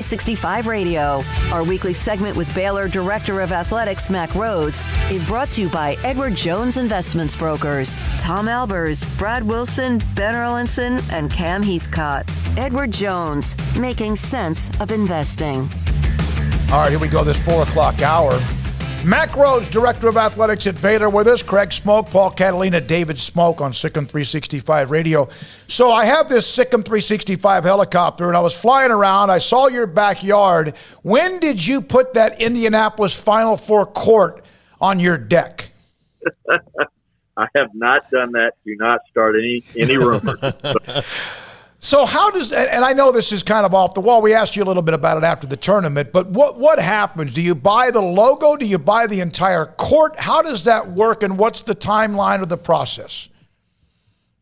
SicEm365 Radio. Our weekly segment with Baylor Director of Athletics Mack Rhoades is brought to you by Edward Jones Investments Brokers, Tom Albers, Brad Wilson, Ben Erlinson, and Cam Heathcott. Edward Jones, making sense of investing. All right, here we go, this 4 o'clock hour. Mack Rhoades, Director of Athletics at Baylor, with us. Craig Smoak, Paul Catalina, David Smoak on SicEm365 Radio. So I have this SicEm365 helicopter, and I was flying around. I saw your backyard. When did you put that Indianapolis Final Four court on your deck? I have not done that. Do not start any rumors. So how does, and I know this is kind of off the wall, we asked you a little bit about it after the tournament, but what happens? Do you buy the logo? Do you buy the entire court? How does that work, and what's the timeline of the process?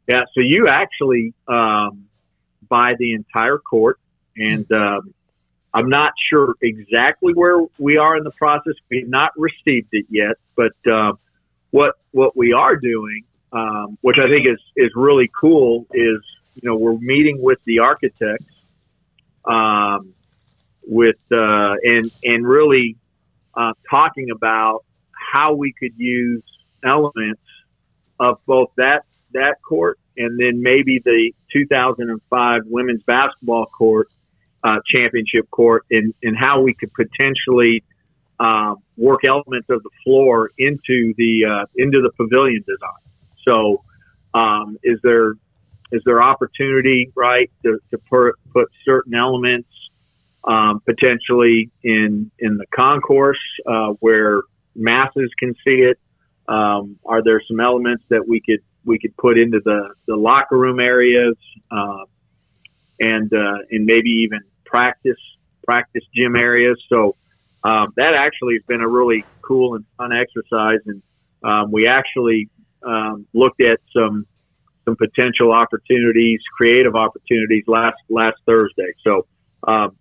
Yeah, so you actually buy the entire court, and I'm not sure exactly where we are in the process. We've not received it yet, but what we are doing, which I think is really cool, is we're meeting with the architects, and really talking about how we could use elements of both that court and then maybe the 2005 women's basketball court, championship court, and how we could potentially work elements of the floor into the pavilion design. So, is there opportunity, right, to put certain elements potentially in the concourse where masses can see it? Are there some elements that we could put into the locker room areas and maybe even practice gym areas? So that actually has been a really cool and fun exercise, and we actually looked at some potential opportunities, creative opportunities last Thursday. So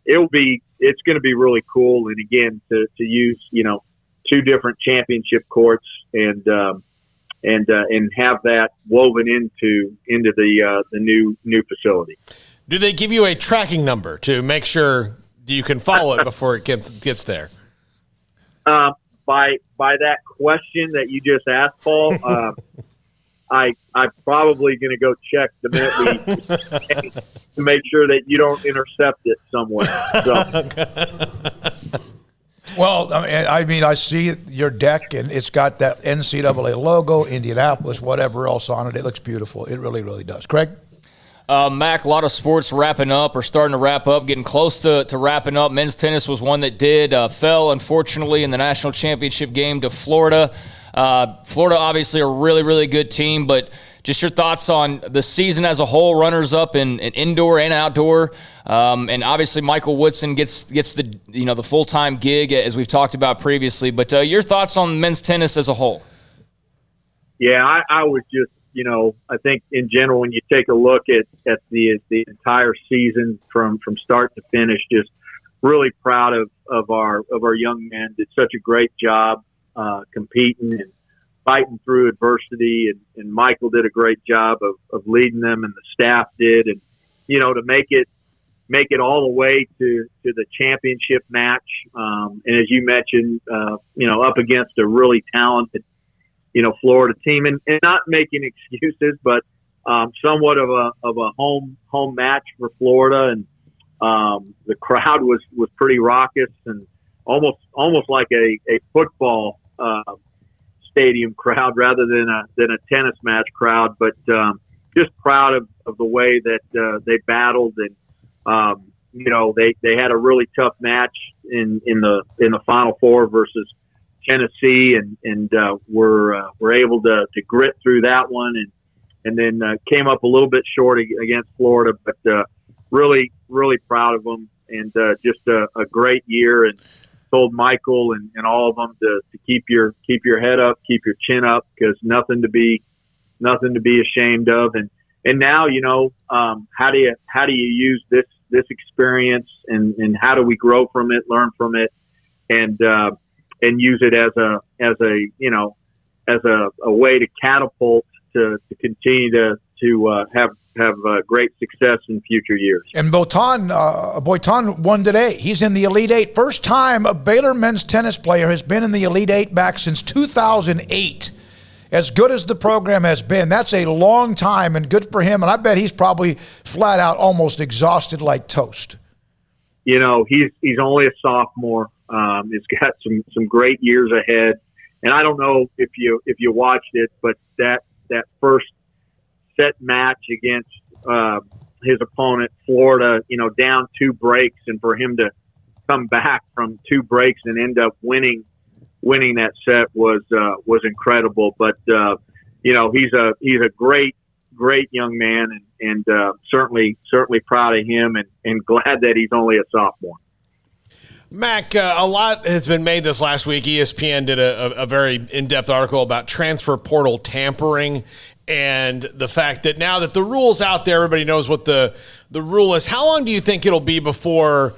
it's going to be really cool. And again, to use, two different championship courts and have that woven into the new facility. Do they give you a tracking number to make sure you can follow it before it gets there? By that question that you just asked, Paul, I'm probably going to go check the minute to make sure that you don't intercept it somewhere. So. Well, I see your deck, and it's got that NCAA logo, Indianapolis, whatever else on it. It looks beautiful. It really, really does. Craig? Mac, a lot of sports wrapping up or starting to wrap up, getting close to wrapping up. Men's tennis was one that fell, unfortunately, in the national championship game to Florida. Florida, obviously, a really, really good team, but just your thoughts on the season as a whole, runners-up in indoor and outdoor. And obviously, Michael Woodson gets the full-time gig, as we've talked about previously. But your thoughts on men's tennis as a whole? Yeah, I was just, I think in general, when you take a look at the entire season from start to finish, just really proud of our young men. Did such a great job competing and fighting through adversity, and Michael did a great job of leading them, and the staff did, and to make it all the way to the championship match, and as you mentioned, up against a really talented Florida team, and not making excuses, but somewhat of a home match for Florida, and the crowd was pretty raucous and almost like a football stadium crowd rather than a tennis match crowd. But just proud of the way that they battled, and they had a really tough match in the Final Four versus Tennessee, and were able to grit through that one, and then came up a little bit short against Florida, but really proud of them, and just a great year. And told Michael and all of them to keep your head up, keep your chin up, because nothing to be ashamed of. And now how do you use this experience, and how do we grow from it, learn from it, and use it as a way to catapult to continue to great success in future years. And Boitan won today. He's in the Elite Eight. First time a Baylor men's tennis player has been in the Elite Eight back since 2008. As good as the program has been, that's a long time, and good for him. And I bet he's probably flat out almost exhausted like toast. You know, he's only a sophomore. He's got some great years ahead. And I don't know if you watched it, but that first set match against his opponent, Florida, you know, down 2 breaks, and for him to come back from 2 breaks and end up winning that set was incredible. But you know, he's a great young man, and certainly proud of him, and glad that he's only a sophomore. Mac, a lot has been made this last week. ESPN did a very in-depth article about transfer portal tampering and the fact that now that the rule's out there, everybody knows what the rule is. How long do you think it'll be before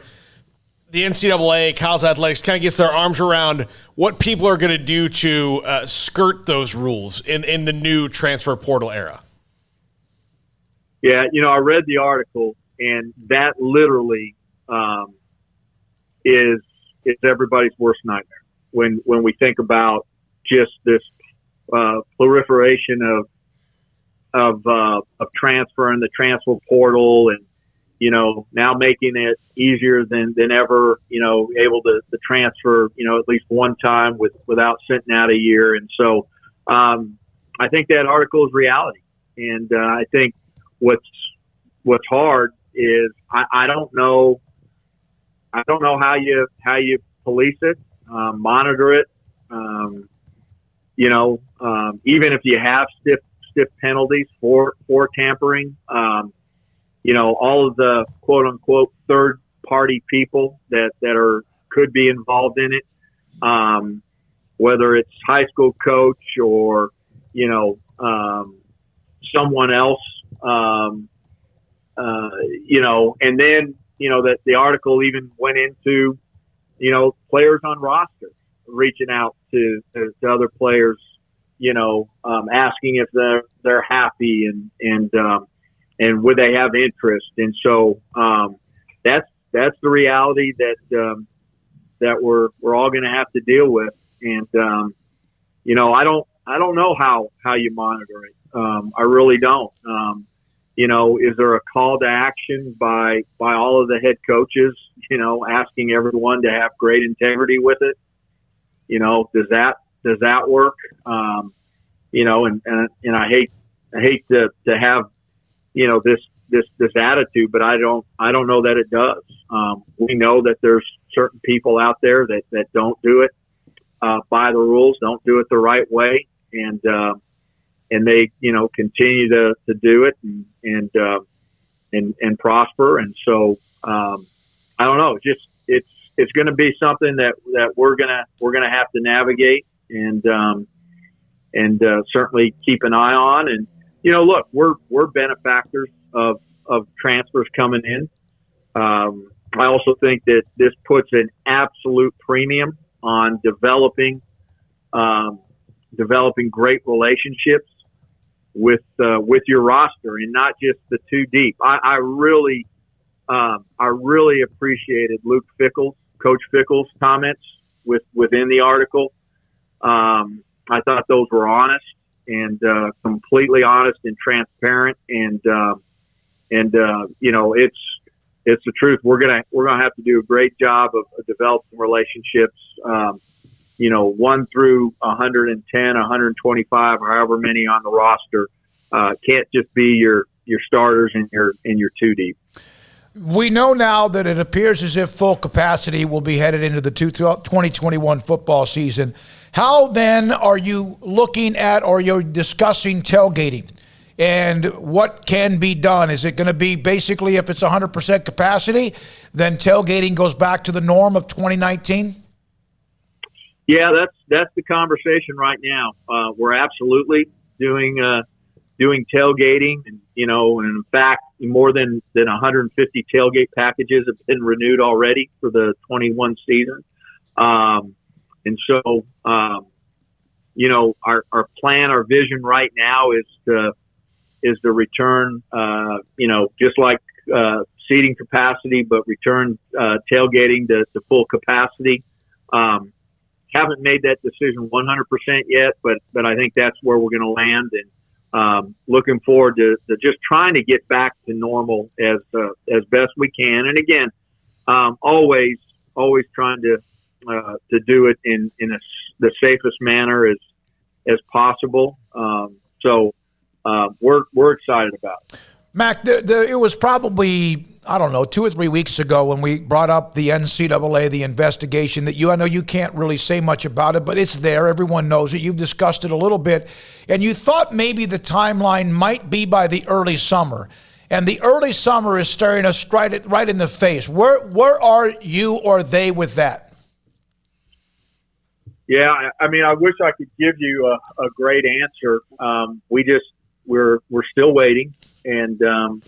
the NCAA, college athletics, kind of gets their arms around what people are going to do to skirt those rules in the new transfer portal era? Yeah, you know, I read the article, and that literally is everybody's worst nightmare when we think about just this proliferation of transfer and the transfer portal, and you know, now making it easier than ever, you know, able to transfer, you know, at least one time without sitting out a year. And so I think that article is reality, and I think what's hard is I don't know how you police it, monitor it. You know, even if you have stiff penalties for tampering, you know, all of the quote unquote third party people that could be involved in it, whether it's high school coach or, you know, someone else, you know, and then, you know, that the article even went into, you know, players on roster reaching out to other players, you know, asking if they're happy and would they have interest. And so that's the reality that we're all going to have to deal with. And you know, I don't know how you monitor it. I really don't. You know, is there a call to action by all of the head coaches, you know, asking everyone to have great integrity with it? You know, does that work? You know, and I hate to have, you know, this attitude, but I don't know that it does. We know that there's certain people out there that don't do it by the rules, don't do it the right way, and they, you know, continue to do it and prosper. And so I don't know. It's going to be something that we're gonna have to navigate and certainly keep an eye on. And you know, look, we're benefactors of transfers coming in. I also think that this puts an absolute premium on developing great relationships with your roster, and not just the 2 deep. I really appreciated Coach Fickell's comments within the article. I thought those were honest and completely honest and transparent, and you know, it's the truth. We're gonna have to do a great job of developing relationships. You know, 1 through 110, 125, or however many on the roster, can't just be your starters and your 2 deep. We know now that it appears as if full capacity will be headed into the 2021 football season. How then are you looking at, or you're discussing tailgating and what can be done? Is it going to be basically, if it's 100% capacity, then tailgating goes back to the norm of 2019? Yeah, that's the conversation right now. We're absolutely doing tailgating, and you know, and in fact, more than 150 tailgate packages have been renewed already for the 21 season. And so, you know, our plan, our vision right now is is to return, just like seating capacity, but return tailgating to full capacity. Haven't made that decision 100% yet, but I think that's where we're going to land, and looking forward to just trying to get back to normal as best we can. And again, always trying to do it in the safest manner as possible. So we're excited about it. Mac, it was probably, I don't know, 2 or 3 weeks ago when we brought up the NCAA, the investigation that I know you can't really say much about it, but it's there. Everyone knows it. You've discussed it a little bit. And you thought maybe the timeline might be by the early summer. And the early summer is staring us right in the face. Where are you or they with that? Yeah, I mean, I wish I could give you a great answer. We're still waiting. And, a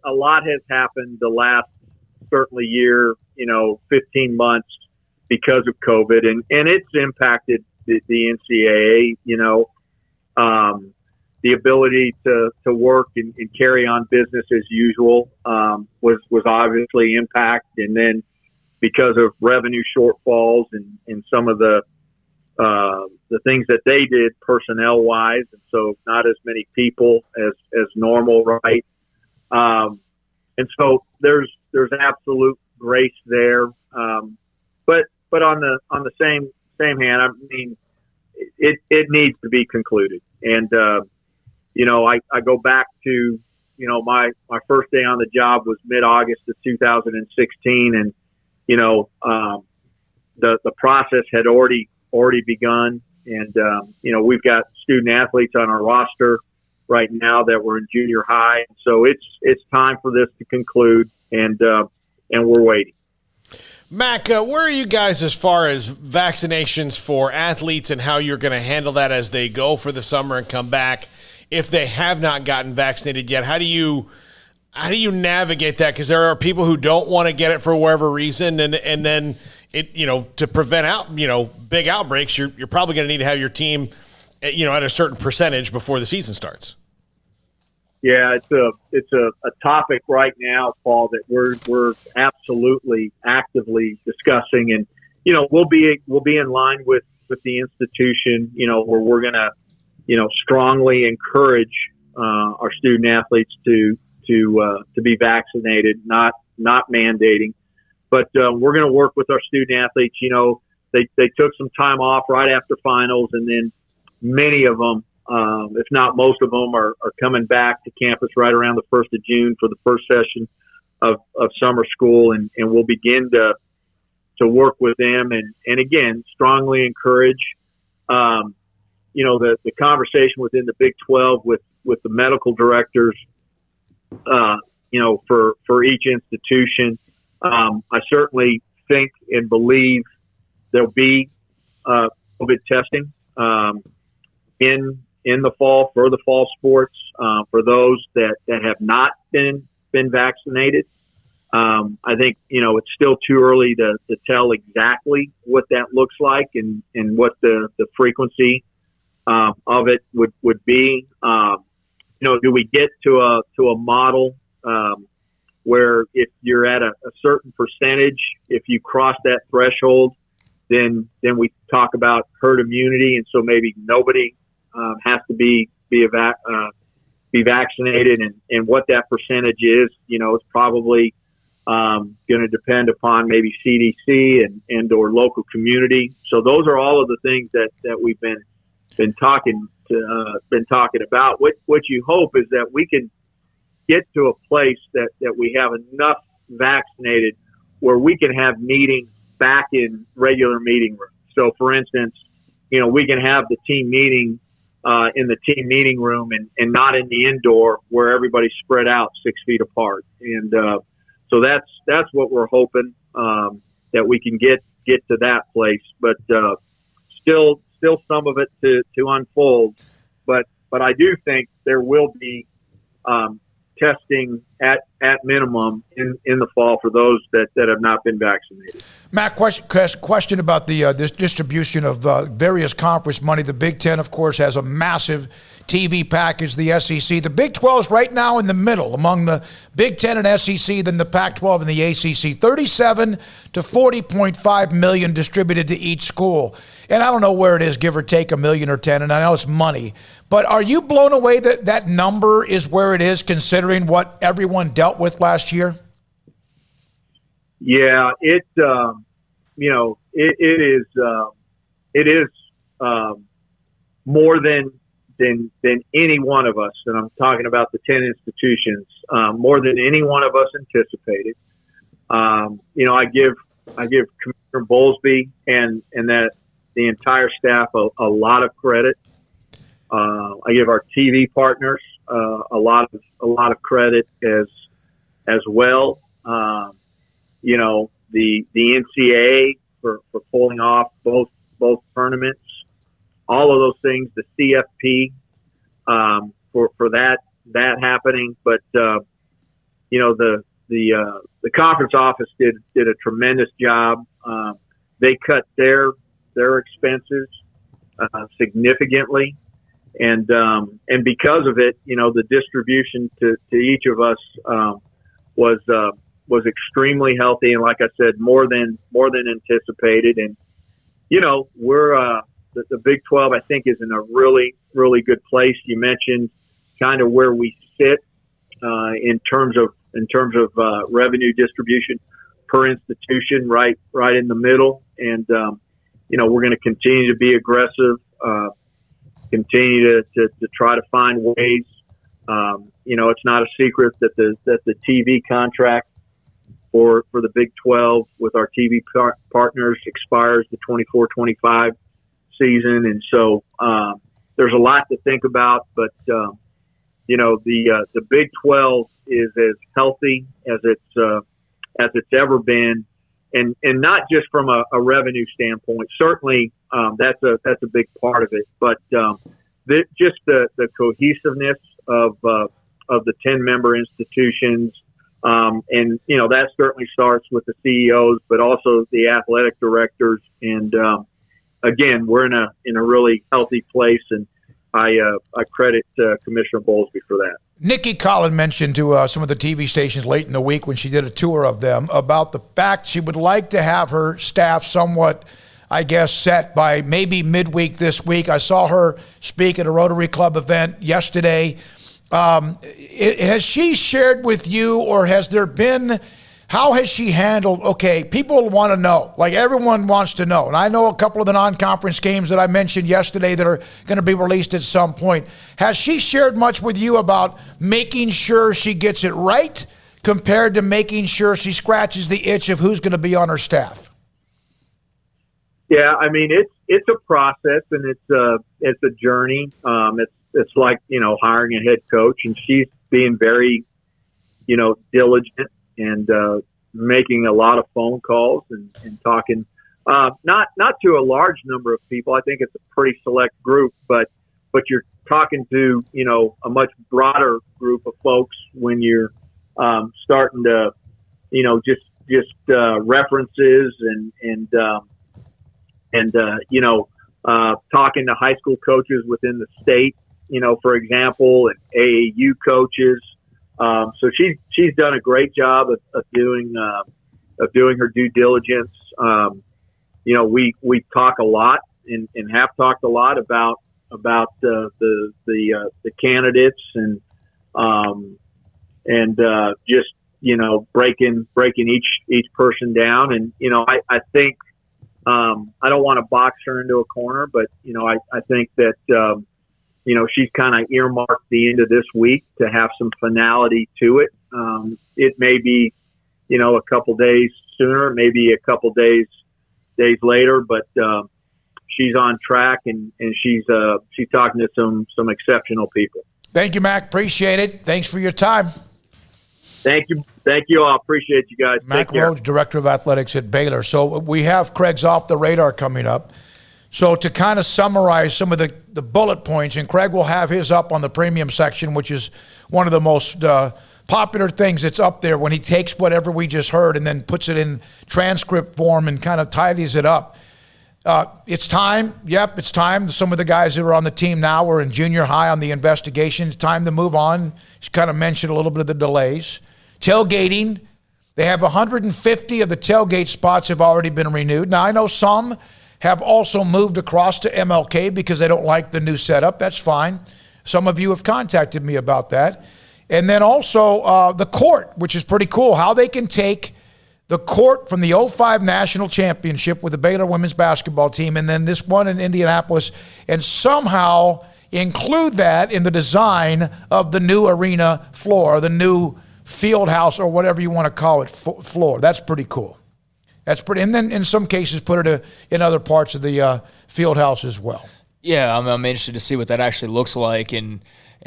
lot has happened the last certainly year, 15 months because of COVID, and it's impacted the NCAA, the ability to work and carry on business as usual, was obviously impacted. And then because of revenue shortfalls and some of the things that they did personnel wise, and so not as many people as normal, right? And so there's absolute grace there. But on the same hand, I mean, it needs to be concluded. And I go back to my first day on the job was mid-August of 2016, and the process had already begun. And, we've got student athletes on our roster right now that were in junior high. So it's time for this to conclude, and we're waiting. Mac, where are you guys as far as vaccinations for athletes and how you're going to handle that as they go for the summer and come back? If they have not gotten vaccinated yet, how do you navigate that? Because there are people who don't want to get it for whatever reason, and then to prevent big outbreaks, you're probably going to need to have your team, at a certain percentage before the season starts. Yeah, it's a topic right now, Paul, that we're absolutely actively discussing, and we'll be in line with the institution, where we're going to strongly encourage our student athletes to be vaccinated, not mandating. But we're going to work with our student athletes. They took some time off right after finals, and then many of them, if not most of them, are coming back to campus right around the 1st of June for the first session of summer school, and we'll begin to work with them and again strongly encourage the conversation within the Big 12 with the medical directors for each institution. I certainly think and believe there'll be COVID testing in the fall for the fall sports for those that have not been vaccinated. I think it's still too early to tell exactly what that looks like and what the frequency of it would be. Do we get to a model where if you're at a certain percentage, if you cross that threshold, then we talk about herd immunity, and so maybe nobody has to be vaccinated, and what that percentage is, it's probably going to depend upon maybe CDC and or local community. So those are all of the things that we've been talking about. What you hope is that we can get to a place that we have enough vaccinated where we can have meetings back in regular meeting rooms. So, for instance, we can have the team meeting in the team meeting room and not in the indoor where everybody's spread out 6 feet apart. And so that's what we're hoping, that we can get to that place. But still some of it to unfold. But I do think there will be testing at minimum in the fall for those that have not been vaccinated. Matt, question about the this distribution of various conference money. The Big Ten, of course, has a massive TV package. The SEC, the Big 12 is right now in the middle among the Big Ten and SEC, then the Pac-12 and the ACC. 37 to 40.5 million distributed to each school. And I don't know where it is, give or take a million or 10, and I know it's money. But are you blown away that that number is where it is, considering what everyone dealt with last year? Yeah, it is more than any one of us, and I'm talking about the 10 institutions, more than any one of us anticipated. I give Commissioner Bowlesby and that the entire staff a lot of credit. I give our TV partners a lot of credit as well. The NCAA for pulling off both tournaments, all of those things. The CFP for that happening, but the conference office did a tremendous job. They cut their expenses significantly. And because of it, the distribution to each of us was extremely healthy, and like I said, more than anticipated. And we're the Big 12, I think, is in a really, really good place. You mentioned kind of where we sit in terms of revenue distribution per institution, right in the middle. And we're going to continue to be aggressive. Continue to try to find ways. It's not a secret that the TV contract for the Big 12 with our TV partners expires the 24-25 season, and so there's a lot to think about. But the Big 12 is as healthy as it's ever been, and not just from a revenue standpoint. Certainly, that's a big part of it, but just the cohesiveness of the 10-member institutions, and that certainly starts with the CEOs, but also the athletic directors. And again, we're in a really healthy place, and I credit Commissioner Bowlesby for that. Nikki Collin mentioned to some of the TV stations late in the week when she did a tour of them about the fact she would like to have her staff somewhat, I guess, set by maybe midweek this week. I saw her speak at a Rotary Club event yesterday. Has she shared with you, or has there been, how has she handled, okay, people want to know, like everyone wants to know. And I know a couple of the non-conference games that I mentioned yesterday that are going to be released at some point. Has she shared much with you about making sure she gets it right compared to making sure she scratches the itch of who's going to be on her staff? Yeah, I mean, it's a process, and it's a journey. It's like, hiring a head coach, and she's being very, diligent and making a lot of phone calls and talking, not to a large number of people. I think it's a pretty select group, but you're talking to, a much broader group of folks when you're starting to, just references and talking to high school coaches within the state, for example, and AAU coaches. So she's done a great job of doing her due diligence. We talk a lot and have talked a lot about the candidates and just breaking each person down. And I think I don't want to box her into a corner, but I think that she's kind of earmarked the end of this week to have some finality to it. It may be, a couple days sooner, maybe a couple days later, but she's on track and she's talking to some exceptional people. Thank you, Mac. Appreciate it. Thanks for your time. Thank you all. Appreciate you guys. Mack Rhoades, Director of Athletics at Baylor. So we have Craig's Off the Radar coming up. So to kind of summarize some of the bullet points, and Craig will have his up on the premium section, which is one of the most popular things that's up there when he takes whatever we just heard and then puts it in transcript form and kind of tidies it up. It's time. Yep, it's time. Some of the guys that are on the team now were in junior high on the investigation. It's time to move on. She kind of mentioned a little bit of the delays. Tailgating. They have 150 of the tailgate spots have already been renewed. Now, I know some have also moved across to MLK because they don't like the new setup. That's fine. Some of you have contacted me about that. And then also the court, which is pretty cool, how they can take the court from the 05 national championship with the Baylor women's basketball team and then this one in Indianapolis and somehow include that in the design of the new arena floor, the new field house or whatever you want to call it floor. That's pretty cool. That's pretty, and then in some cases put it in other parts of the field house as well. Yeah, I'm interested to see what that actually looks like and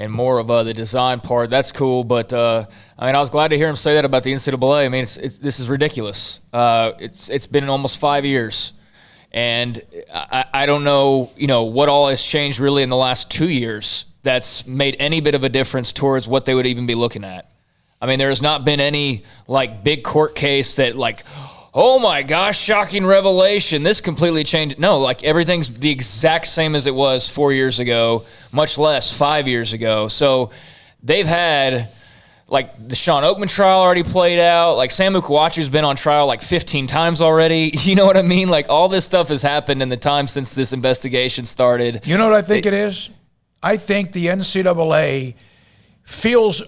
more of the design part. That's cool, but I was glad to hear him say that about the NCAA. I mean, this is ridiculous. It's been almost 5 years, and I don't know, what all has changed really in the last 2 years that's made any bit of a difference towards what they would even be looking at. I mean, there has not been any big court case that oh my gosh, shocking revelation, this completely changed. No, everything's the exact same as it was 4 years ago, much less 5 years ago. So they've had, the Sean Oakman trial already played out. Sam Ukuachu's been on trial 15 times already. You know what I mean? All this stuff has happened in the time since this investigation started. You know what I think it is? I think the NCAA feels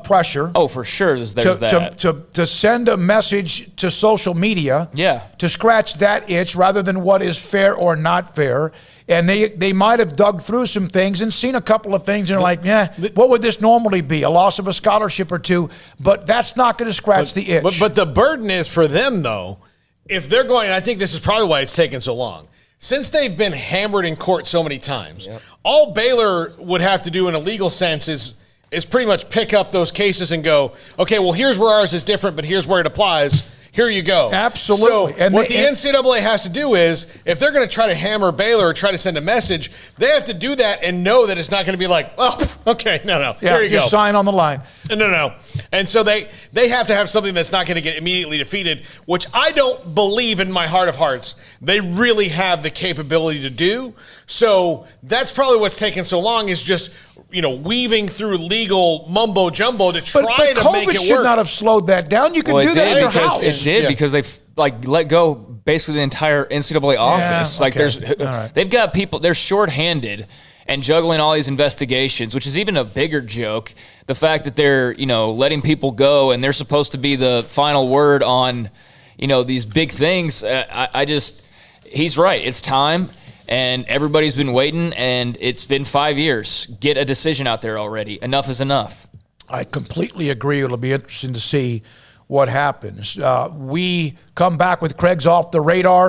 pressure. Oh, for sure. There's that. To send a message to social media. Yeah. To scratch that itch rather than what is fair or not fair. And they might have dug through some things and seen a couple of things and are what would this normally be? A loss of a scholarship or two, but that's not going to scratch the itch. But the burden is for them, though, if they're going, and I think this is probably why it's taken so long. Since they've been hammered in court so many times, all Baylor would have to do in a legal sense is pretty much pick up those cases and go, okay, well, here's where ours is different, but here's where it applies. Here you go. Absolutely. So what the NCAA has to do is, if they're going to try to hammer Baylor or try to send a message, they have to do that and know that it's not going to be okay, no, here you go. Sign on the line. No. And so they have to have something that's not going to get immediately defeated, which I don't believe in my heart of hearts they really have the capability to do. So that's probably what's taking so long is just weaving through legal mumbo jumbo to try to make it work. But COVID should not have slowed that down. You can do that in your house. It did because they've let go basically the entire NCAA office. They've got people. They're shorthanded and juggling all these investigations, which is even a bigger joke. The fact that they're letting people go and they're supposed to be the final word on these big things. He's right. It's time. And everybody's been waiting, and it's been 5 years. Get a decision out there already. Enough is enough. I completely agree. It'll be interesting to see what happens. We come back with Craig's Off the Radar.